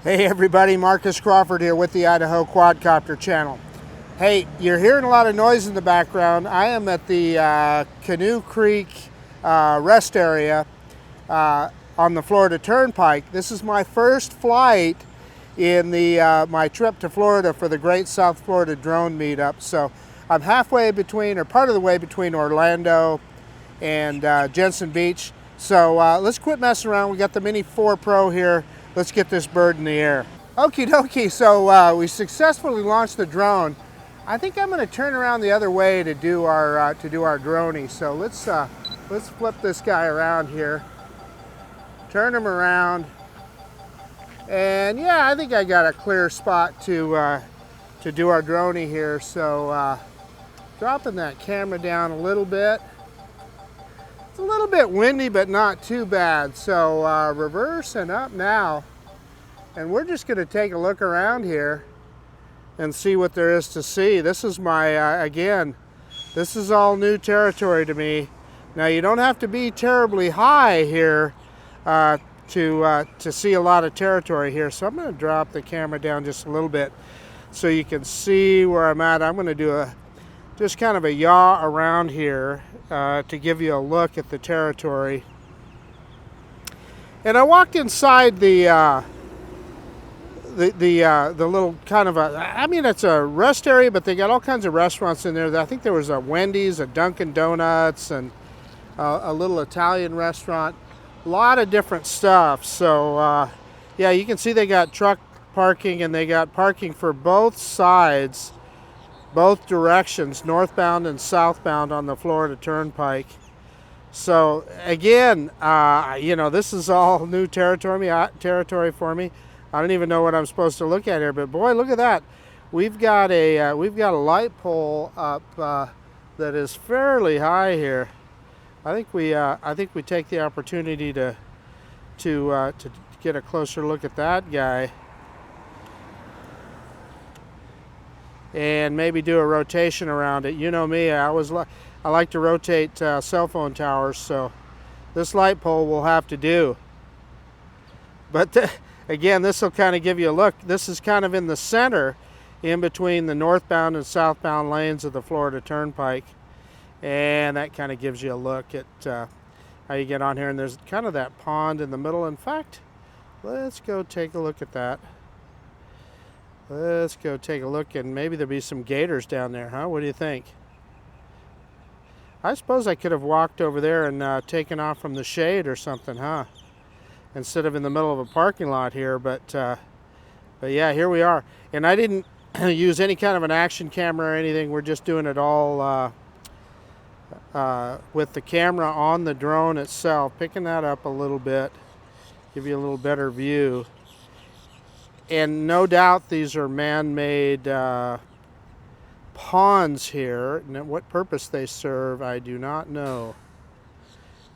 Hey everybody, Marcus Crawford here with the Idaho Quadcopter channel. Hey, you're hearing a lot of noise in the background. I am at the Canoe Creek rest area on the Florida Turnpike. This is my first flight in my trip to Florida for the Great South Florida Drone Meetup. So I'm halfway between, or part of the way between Orlando and Jensen Beach. So let's quit messing around. We got the Mini 4 Pro here. Let's get this bird in the air. Okie dokie, so we successfully launched the drone. I think I'm going to turn around the other way to do our droney. So let's flip this guy around here. Turn him around. And yeah, I think I got a clear spot to do our droney here. So dropping that camera down a little bit. It's a little bit windy, but not too bad. So reverse and up now. And we're just going to take a look around here and see what there is to see. This is my, again, this is all new territory to me. Now you don't have to be terribly high here to see a lot of territory here. So I'm going to drop the camera down just a little bit so you can see where I'm at. I'm going to do just kind of a yaw around here to give you a look at the territory. And I walked inside the little kind of I mean, it's a rest area, but they got all kinds of restaurants in there. I think there was a Wendy's, a Dunkin' Donuts, and a little Italian restaurant. A lot of different stuff. So yeah, you can see they got truck parking, and they got parking for both sides, both directions, northbound and southbound on the Florida Turnpike. So again, you know, this is all new territory for me. I don't even know what I'm supposed to look at here, but boy, look at that. We've got a light pole up that is fairly high here. I think we take the opportunity to get a closer look at that guy. And maybe do a rotation around it. You know me, I like to rotate cell phone towers, so this light pole will have to do. But again, this will kind of give you a look. This is kind of in the center, in between the northbound and southbound lanes of the Florida Turnpike, and that kind of gives you a look at how you get on here. And there's kind of that pond in the middle. In fact, let's go take a look at that. Let's go take a look, and maybe there'll be some gators down there, huh? What do you think? I suppose I could have walked over there and taken off from the shade or something, huh? Instead of in the middle of a parking lot here, but yeah, here we are. And I didn't use any kind of an action camera or anything. We're just doing it all with the camera on the drone itself, picking that up a little bit, give you a little better view. And no doubt these are man-made ponds here. And what purpose they serve, I do not know.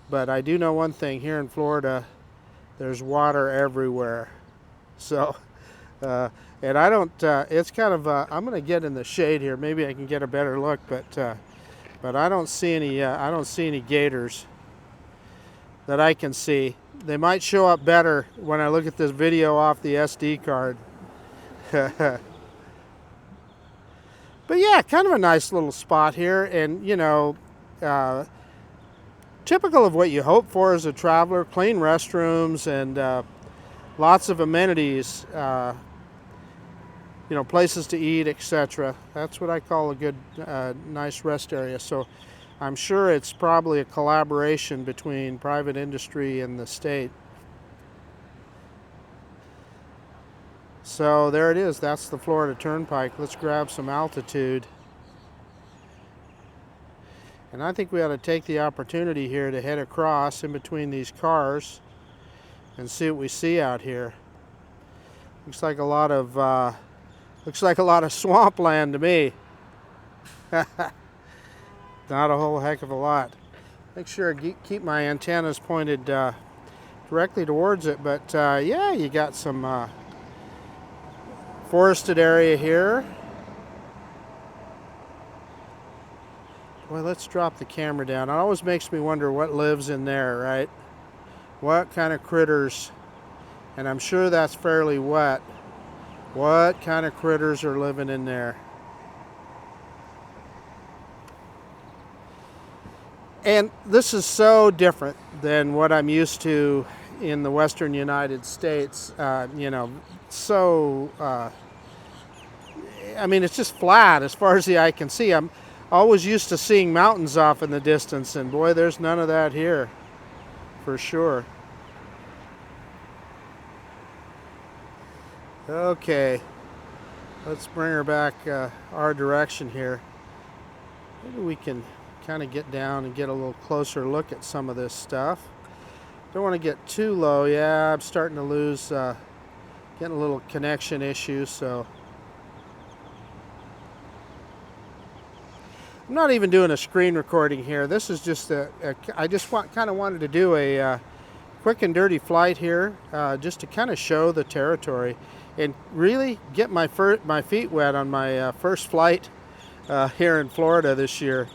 But I do know one thing, here in Florida, there's water everywhere. So, and I don't, it's kind of, I'm going to get in the shade here. Maybe I can get a better look, but I don't see any gators that I can see. They might show up better when I look at this video off the SD card. But yeah, kind of a nice little spot here, and you know, typical of what you hope for as a traveler: clean restrooms and lots of amenities, you know, places to eat, etc. That's what I call a good, nice rest area. So I'm sure it's probably a collaboration between private industry and the state. So there it is. That's the Florida Turnpike. Let's grab some altitude. And I think we ought to take the opportunity here to head across in between these cars and see what we see out here. Looks like a lot of swampland to me. Not a whole heck of a lot. Make sure I keep my antennas pointed directly towards it. But yeah, you got some forested area here. Well, let's drop the camera down. It always makes me wonder what lives in there, right? What kind of critters and I'm sure that's fairly wet. What kind of critters are living in there? And this is so different than what I'm used to in the western United States. You know, so, I mean, it's just flat as far as the eye can see. I'm always used to seeing mountains off in the distance, and boy, there's none of that here, for sure. Okay, let's bring her back our direction here. Maybe we can kind of get down and get a little closer look at some of this stuff. Don't want to get too low. Yeah, I'm starting to lose, getting a little connection issues, so. I'm not even doing a screen recording here. This is just I just kind of wanted to do a quick and dirty flight here, just to kind of show the territory and really get my feet wet on my first flight here in Florida this year.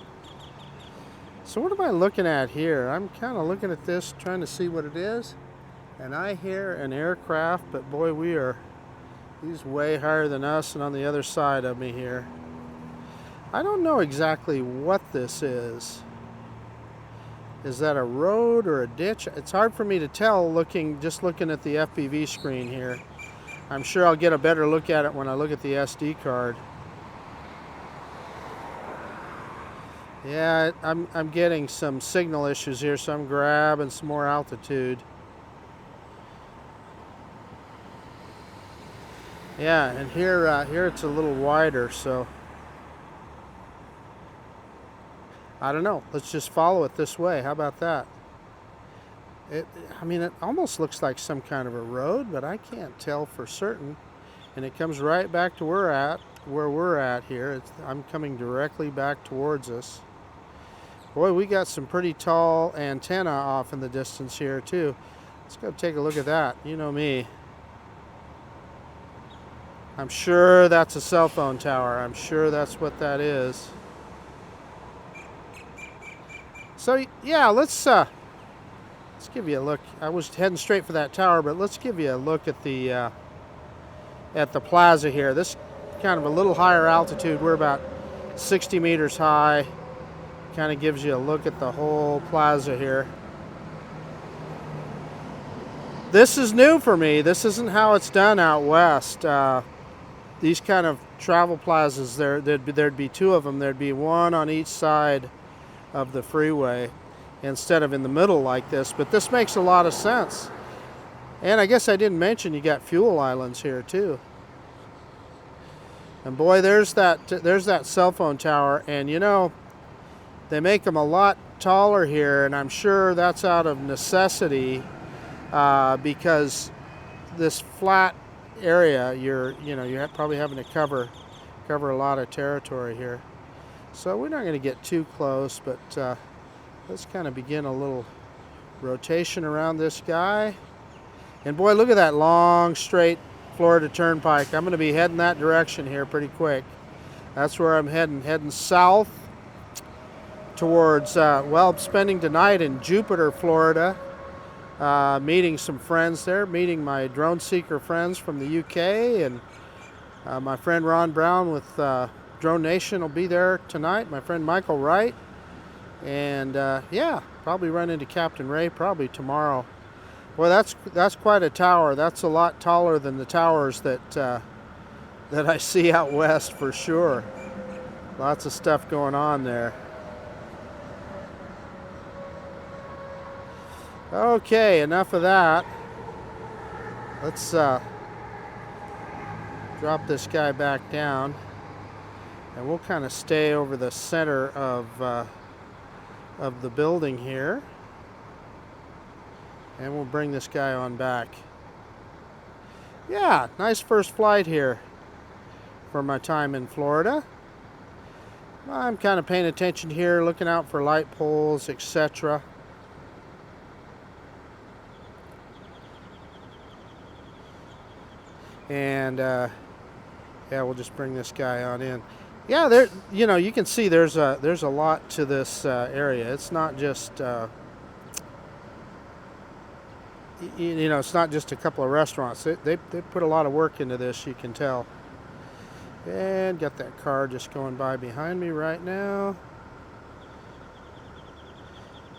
So what am I looking at here? I'm kind of looking at this, trying to see what it is, and I hear an aircraft, but boy, he's way higher than us and on the other side of me here. I don't know exactly what this is. Is that a road or a ditch? It's hard for me to tell just looking at the FPV screen here. I'm sure I'll get a better look at it when I look at the SD card. Yeah, I'm getting some signal issues here, so I'm grabbing some more altitude. Yeah, and here it's a little wider, so I don't know. Let's just follow it this way. How about that? I mean, it almost looks like some kind of a road, but I can't tell for certain. And it comes right back to where we're at here. I'm coming directly back towards us. Boy, we got some pretty tall antenna off in the distance here too. Let's go take a look at that. You know me. I'm sure that's a cell phone tower. I'm sure that's what that is. So yeah, let's give you a look. I was heading straight for that tower, but let's give you a look at the plaza here. This kind of a little higher altitude. We're about 60 meters high. Kind of gives you a look at the whole plaza here. This is new for me. This isn't how it's done out west. These kind of travel plazas, there'd be two of them. There'd be one on each side of the freeway instead of in the middle like this, but this makes a lot of sense. And I guess I didn't mention you got fuel islands here too. And boy, there's that cell phone tower, and you know, they make them a lot taller here, and I'm sure that's out of necessity, because this flat area, you're probably having to cover a lot of territory here. So we're not going to get too close, but let's kind of begin a little rotation around this guy. And boy, look at that long, straight Florida Turnpike. I'm going to be heading that direction here pretty quick. That's where I'm heading south towards, well, spending tonight in Jupiter, Florida, meeting some friends there, meeting my drone seeker friends from the UK, and my friend Ron Brown with Drone Nation will be there tonight. My friend Michael Wright, and yeah, probably run into Captain Ray probably tomorrow. Boy, that's quite a tower. That's a lot taller than the towers that I see out west for sure. Lots of stuff going on there. Okay, enough of that. Let's drop this guy back down. And we'll kind of stay over the center of the building here. And we'll bring this guy on back. Yeah, nice first flight here for my time in Florida. I'm kind of paying attention here, looking out for light poles, etc. And yeah, we'll just bring this guy on in. Yeah, you can see there's a lot to this area. It's not just you know, it's not just a couple of restaurants. They put a lot of work into this, you can tell. And got that car just going by behind me right now.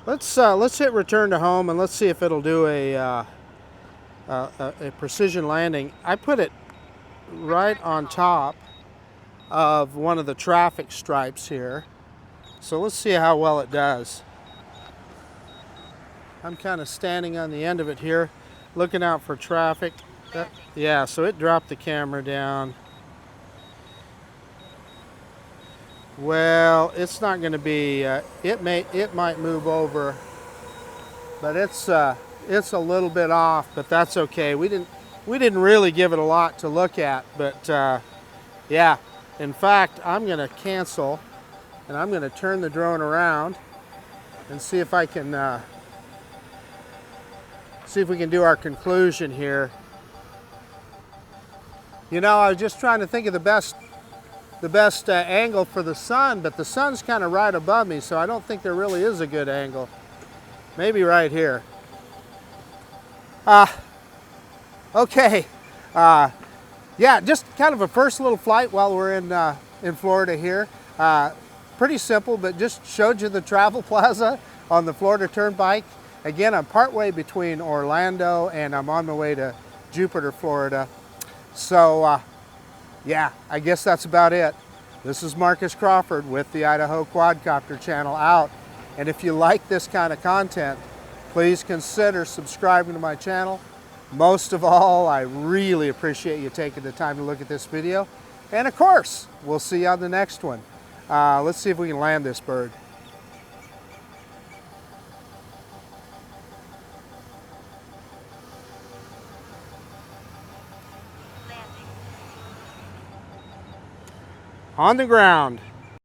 Let's hit return to home and let's see if it'll do a precision landing. I put it right on top of one of the traffic stripes here. So let's see how well it does. I'm kind of standing on the end of it here, looking out for traffic. Yeah, so it dropped the camera down. Well, it's not going to be. It might move over, but it's a little bit off. But that's okay. We didn't really give it a lot to look at. But yeah, in fact, I'm going to cancel, and I'm going to turn the drone around and see if I can see if we can do our conclusion here. You know, I was just trying to think of the best angle for the sun, but the sun's kind of right above me, so I don't think there really is a good angle. Maybe right here. Okay. Yeah, just kind of a first little flight while we're in Florida here. Pretty simple, but just showed you the travel plaza on the Florida Turnpike. Again, I'm partway between Orlando and I'm on my way to Jupiter, Florida. So yeah, I guess that's about it. This is Marcus Crawford with the Idaho Quadcopter channel out. And if you like this kind of content, please consider subscribing to my channel. Most of all, I really appreciate you taking the time to look at this video. And of course, we'll see you on the next one. Let's see if we can land this bird. On the ground.